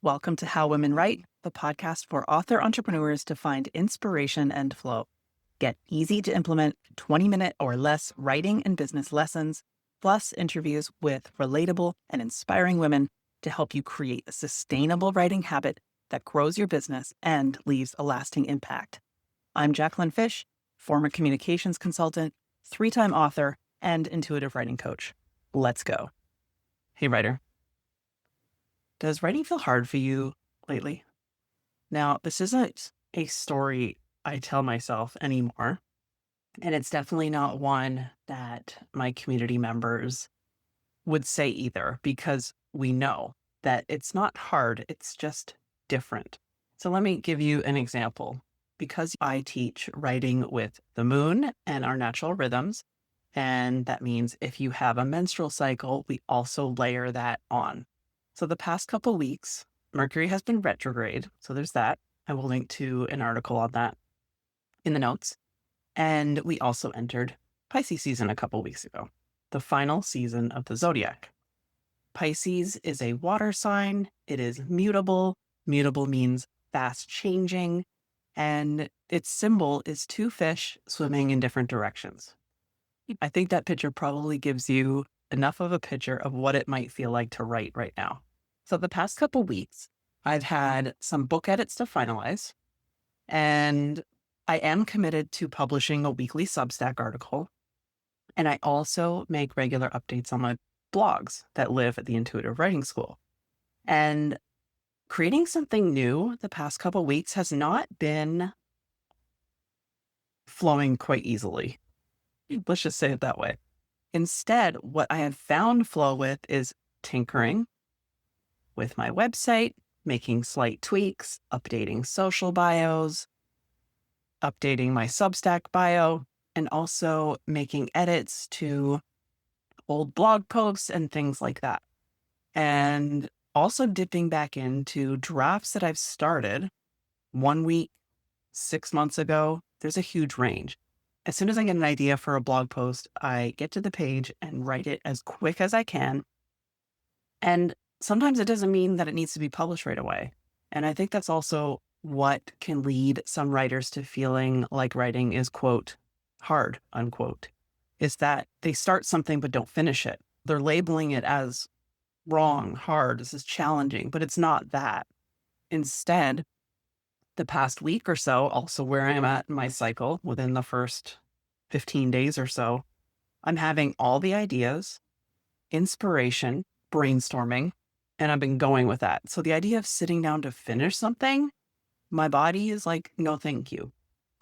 Welcome to How Women Write, the podcast for author entrepreneurs to find inspiration and flow. Get easy to implement 20-minute or less writing and business lessons, plus interviews with relatable and inspiring women to help you create a sustainable writing habit that grows your business and leaves a lasting impact. I'm Jacqueline Fish, former communications consultant, 3-time author, and intuitive writing coach. Let's go. Hey, writer. Does writing feel hard for you lately? Now, this isn't a story I tell myself anymore, and it's definitely not one that my community members would say either, because we know that it's not hard, it's just different. So let me give you an example. Because I teach writing with the moon and our natural rhythms, and that means if you have a menstrual cycle, we also layer that on. So the past couple weeks, Mercury has been retrograde. So there's that. I will link to an article on that in the notes. And we also entered Pisces season a couple weeks ago, the final season of the Zodiac. Pisces is a water sign. It is mutable. Mutable means fast changing. And its symbol is 2 fish swimming in different directions. I think that picture probably gives you enough of a picture of what it might feel like to write right now. So the past couple weeks, I've had some book edits to finalize, and I am committed to publishing a weekly Substack article. And I also make regular updates on my blogs that live at the Intuitive Writing School. And creating something new the past couple weeks has not been flowing quite easily. Let's just say it that way. Instead, what I have found flow with is tinkering with my website, making slight tweaks, updating social bios, updating my Substack bio, and also making edits to old blog posts and things like that. And also dipping back into drafts that I've started 1 week, 6 months ago. There's a huge range. As soon as I get an idea for a blog post, I get to the page and write it as quick as I can. And sometimes it doesn't mean that it needs to be published right away. And I think that's also what can lead some writers to feeling like writing is, quote, hard, unquote, is that they start something but don't finish it. They're labeling it as wrong, hard, this is challenging, but it's not that. Instead, the past week or so, also where I'm at in my cycle within the first 15 days or so, I'm having all the ideas, inspiration, brainstorming, and I've been going with that. So the idea of sitting down to finish something, my body is like, no, thank you.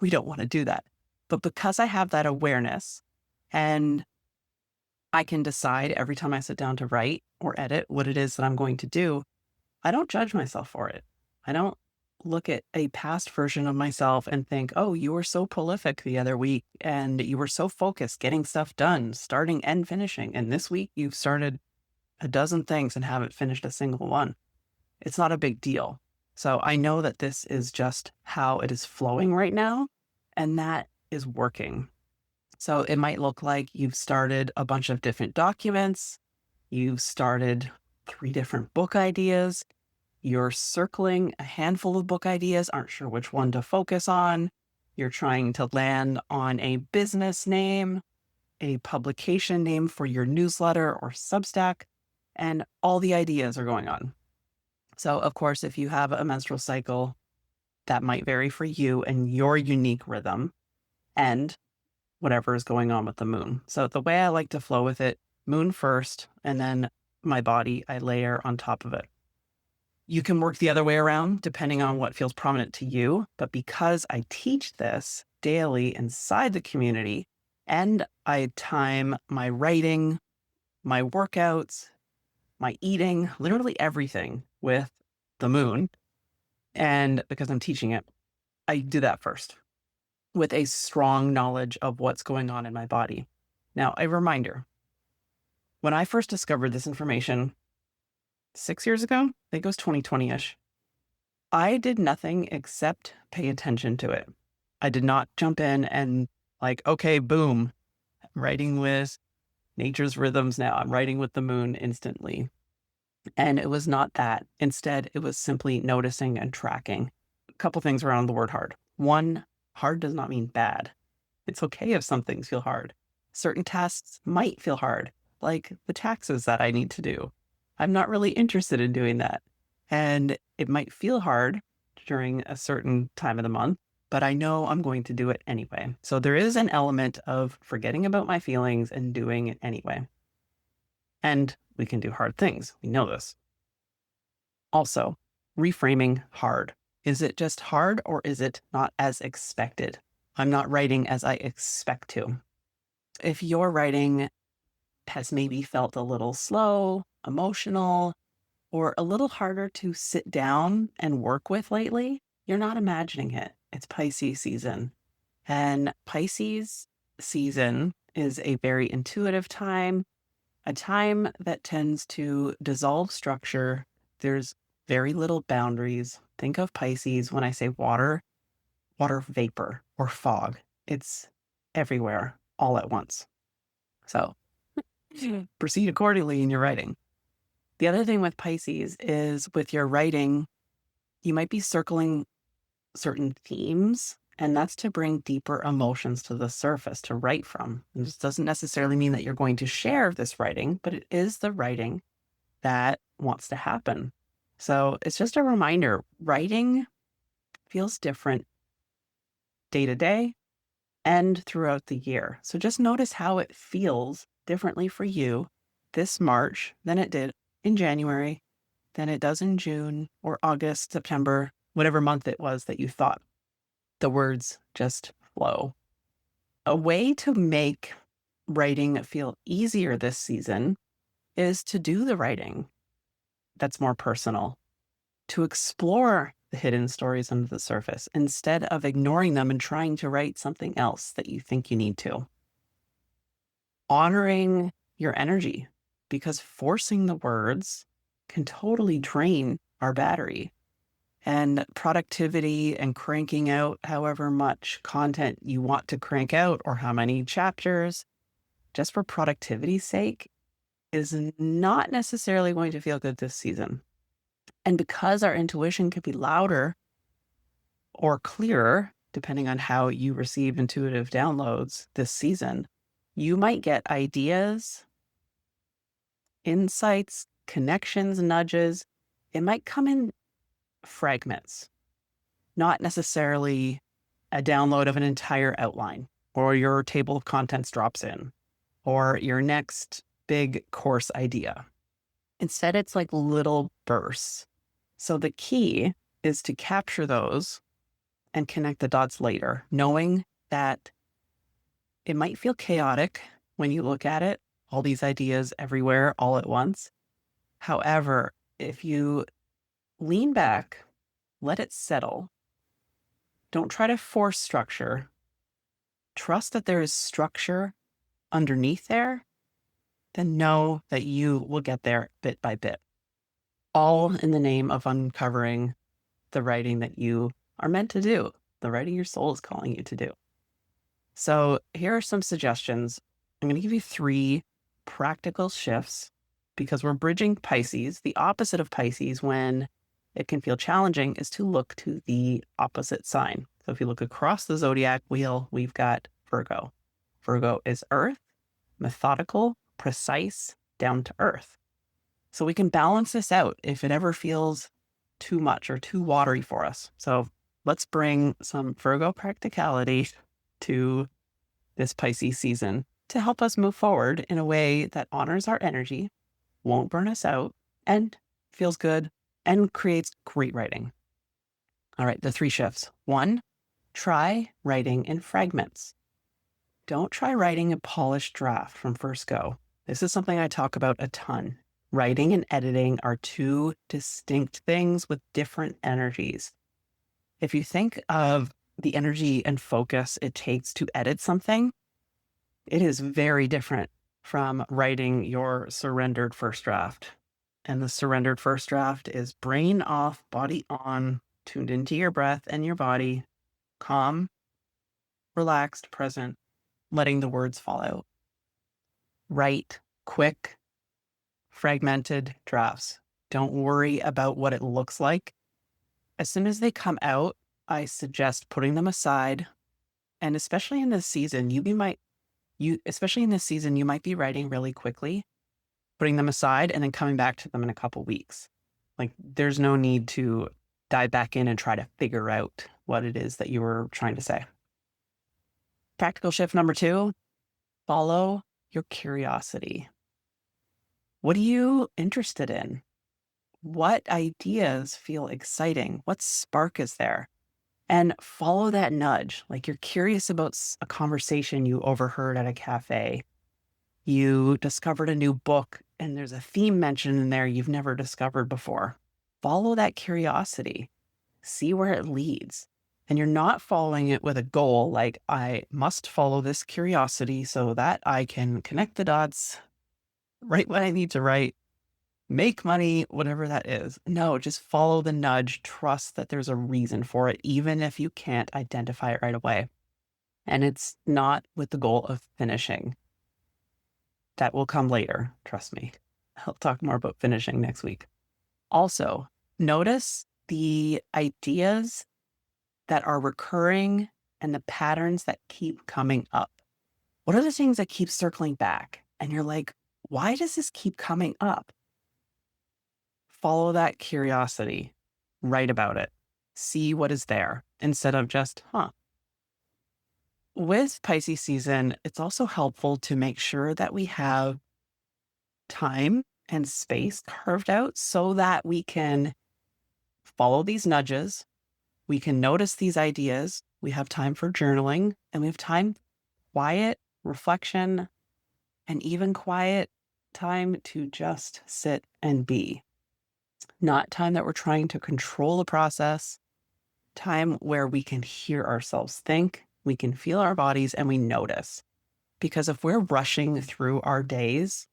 We don't want to do that. But because I have that awareness and I can decide every time I sit down to write or edit what it is that I'm going to do, I don't judge myself for it. I don't look at a past version of myself and think, oh, you were so prolific the other week and you were so focused getting stuff done, starting and finishing. And this week you've started a dozen things and haven't finished a single one. It's not a big deal. So I know that this is just how it is flowing right now, and that is working. So it might look like you've started a bunch of different documents. You've started 3 different book ideas. You're circling a handful of book ideas, aren't sure which one to focus on. You're trying to land on a business name, a publication name for your newsletter or Substack, and all the ideas are going on. So, of course, if you have a menstrual cycle, that might vary for you and your unique rhythm and whatever is going on with the moon. So the way I like to flow with it, moon first, and then my body, I layer on top of it. You can work the other way around depending on what feels prominent to you. But because I teach this daily inside the community and I time my writing, my workouts, my eating, literally everything with the moon, and because I'm teaching it, I do that first with a strong knowledge of what's going on in my body. Now, a reminder, when I first discovered this information 6 years ago, I think it was 2020-ish, I did nothing except pay attention to it. I did not jump in and like, okay, boom, I'm writing with nature's rhythms now. I'm writing with the moon instantly. And it was not that. Instead, it was simply noticing and tracking. A couple things around the word hard. One, hard does not mean bad. It's okay if some things feel hard. Certain tasks might feel hard, like the taxes that I need to do. I'm not really interested in doing that. And it might feel hard during a certain time of the month, but I know I'm going to do it anyway. So there is an element of forgetting about my feelings and doing it anyway. And we can do hard things. We know this. Also, reframing hard. Is it just hard or is it not as expected? I'm not writing as I expect to. If your writing has maybe felt a little slow, emotional, or a little harder to sit down and work with lately, you're not imagining it. It's Pisces season. And Pisces season is a very intuitive time, a time that tends to dissolve structure. There's very little boundaries. Think of Pisces when I say water, water vapor or fog. It's everywhere all at once. So proceed accordingly in your writing. The other thing with Pisces is with your writing, you might be circling certain themes, and that's to bring deeper emotions to the surface to write from. And this doesn't necessarily mean that you're going to share this writing, but it is the writing that wants to happen. So it's just a reminder, writing feels different day to day and throughout the year. So just notice how it feels differently for you this March than it did in January, than it does in June or August, September, whatever month it was that you thought. The words just flow. A way to make writing feel easier this season is to do the writing that's more personal, to explore the hidden stories under the surface instead of ignoring them and trying to write something else that you think you need to. Honoring your energy, because forcing the words can totally drain our battery. And productivity and cranking out however much content you want to crank out or how many chapters, just for productivity's sake, is not necessarily going to feel good this season. And because our intuition can be louder or clearer, depending on how you receive intuitive downloads this season, you might get ideas, insights, connections, nudges. It might come in fragments, not necessarily a download of an entire outline, or your table of contents drops in, or your next big course idea. Instead, it's like little bursts. So the key is to capture those and connect the dots later, knowing that it might feel chaotic when you look at it, all these ideas everywhere all at once. However, if you lean back, let it settle, don't try to force structure, trust that there is structure underneath there, then know that you will get there bit by bit, all in the name of uncovering the writing that you are meant to do, the writing your soul is calling you to do. So here are some suggestions. I'm going to give you 3 practical shifts because we're bridging Pisces. The opposite of Pisces, when it can feel challenging, is to look to the opposite sign. So if you look across the zodiac wheel, we've got Virgo. Virgo is earth, methodical, precise, down to earth. So we can balance this out if it ever feels too much or too watery for us. So let's bring some Virgo practicality to this Pisces season to help us move forward in a way that honors our energy, won't burn us out, and feels good and creates great writing. All right, the 3 shifts. 1, try writing in fragments. Don't try writing a polished draft from first go. This is something I talk about a ton. Writing and editing are 2 distinct things with different energies. If you think of the energy and focus it takes to edit something, it is very different from writing your surrendered first draft. And the surrendered first draft is brain off, body on, tuned into your breath and your body, calm, relaxed, present, letting the words fall out. Write quick, fragmented drafts. Don't worry about what it looks like. As soon as they come out, I suggest putting them aside. And especially in this season, especially in this season, you might be writing really quickly, putting them aside and then coming back to them in a couple weeks. Like there's no need to dive back in and try to figure out what it is that you were trying to say. Practical shift number 2, follow your curiosity. What are you interested in? What ideas feel exciting? What spark is there? And follow that nudge. Like you're curious about a conversation you overheard at a cafe. You discovered a new book and there's a theme mentioned in there you've never discovered before. Follow that curiosity. See where it leads. And you're not following it with a goal like, I must follow this curiosity so that I can connect the dots, write what I need to write, make money, whatever that is. No, just follow the nudge. Trust that there's a reason for it, even if you can't identify it right away. And it's not with the goal of finishing. That will come later. Trust me. I'll talk more about finishing next week. Also, notice the ideas that are recurring and the patterns that keep coming up. What are the things that keep circling back? And you're like, why does this keep coming up? Follow that curiosity. Write about it. See what is there instead of just, With Pisces season, it's also helpful to make sure that we have time and space carved out so that we can follow these nudges. We can notice these ideas. We have time for journaling and we have time, quiet, reflection, and even quiet time to just sit and be. Not time that we're trying to control the process, time where we can hear ourselves think, we can feel our bodies, and we notice. Because if we're rushing through our days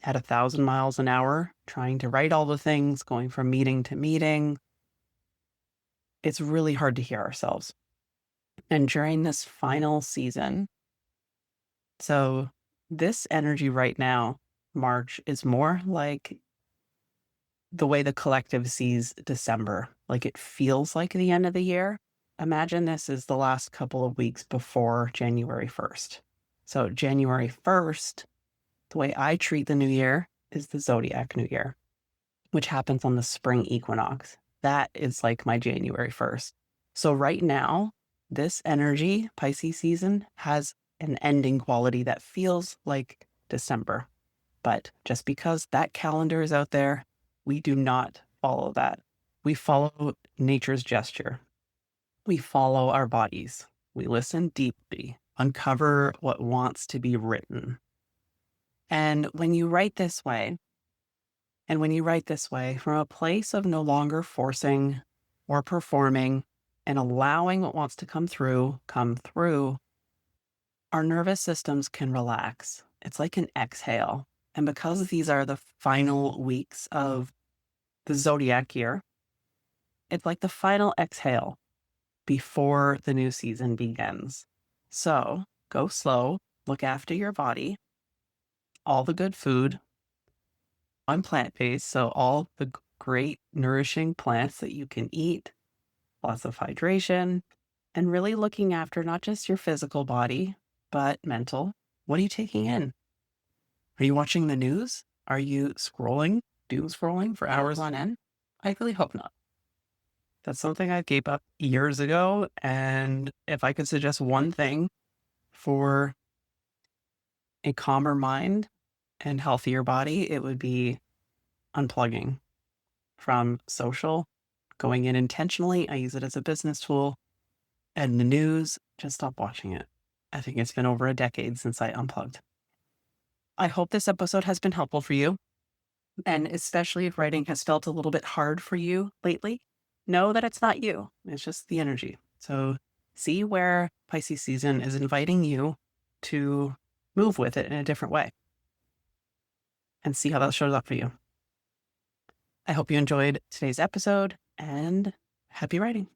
at 1,000 miles an hour, trying to write all the things, going from meeting to meeting, it's really hard to hear ourselves. And during this final season, so this energy right now, March, is more like the way the collective sees December. Like it feels like the end of the year. Imagine this is the last couple of weeks before January 1st. So January 1st, the way I treat the new year is the Zodiac New Year, which happens on the spring equinox. That is like my January 1st. So right now, this energy, Pisces season, has an ending quality that feels like December. But just because that calendar is out there, we do not follow that. We follow nature's gesture. We follow our bodies. We listen deeply, uncover what wants to be written. And when you write this way, from a place of no longer forcing or performing and allowing what wants to come through, our nervous systems can relax. It's like an exhale. And because these are the final weeks of the Zodiac year, it's like the final exhale before the new season begins. So go slow, look after your body, all the good food. I'm plant-based, so all the great nourishing plants that you can eat, lots of hydration, and really looking after not just your physical body, but mental. What are you taking in? Are you watching the news? Are you doom scrolling for hours on end? I really hope not. That's something I gave up years ago. And if I could suggest one thing for a calmer mind and healthier body, it would be unplugging from social, going in intentionally. I use it as a business tool. And the news, just stop watching it. I think it's been over a decade since I unplugged. I hope this episode has been helpful for you. And especially if writing has felt a little bit hard for you lately, know that it's not you. It's just the energy. So see where Pisces season is inviting you to move with it in a different way and see how that shows up for you. I hope you enjoyed today's episode and happy writing.